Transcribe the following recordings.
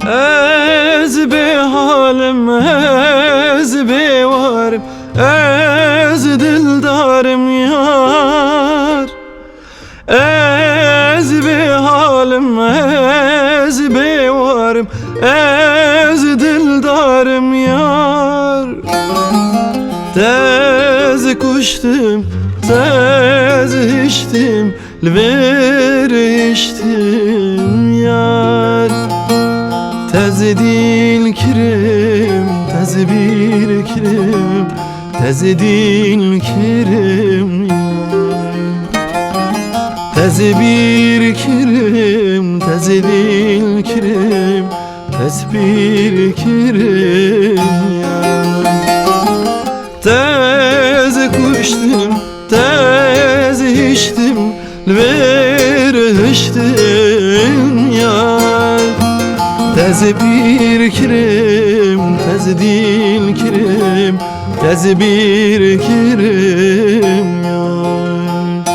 Ez be halim, ez be varım, ez dildarım yar. Ez be halim, ez be varım, ez dildarım yar. Tez kuştum, tez içtim, lver içtim yar. Tez dil kirim, tez bir kirim, tez dil kirim yar. Tez bir kirim, tez dil kirim, tez bir kirim yar. Tez kuştum, tez içtim, lver içtim yar. Tez bir kirim, tez dil kirim, tez bir kirim yar.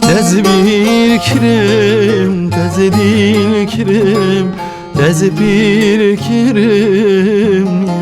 Tez bir kirim, tez dil kirim, tez bir kirim yar.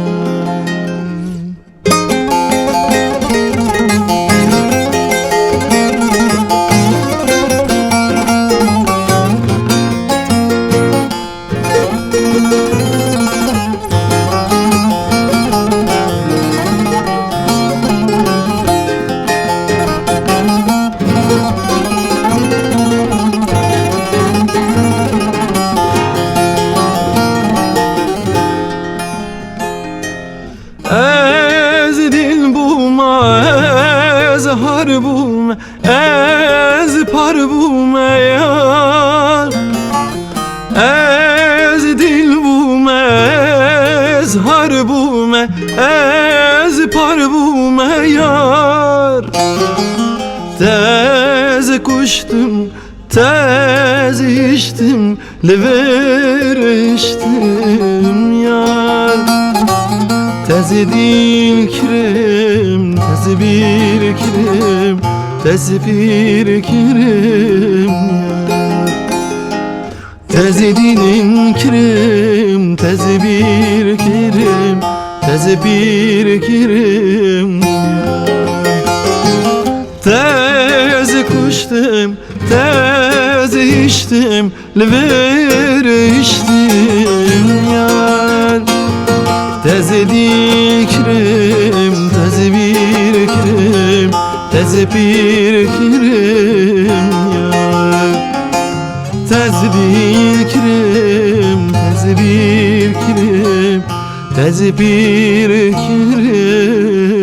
Ez dil bulma, ez har bulma, ez par bulma yar. Ez dil bulma, ez har bulma, ez par bulma yar. Tez kuştum, tez içtim, lever içtim yar. Tez dil kirim, tez bir kirim, tez bir kirim yar. Tez dilin kirim, tez bir kirim, tez bir kirim yar. Tez kuştum, tez içtim, lever içtim yar. Tez dil kirim, tez bir kirim, tez bir kirim yar. Tez dil kirim, tez bir kirim, tez bir kirim.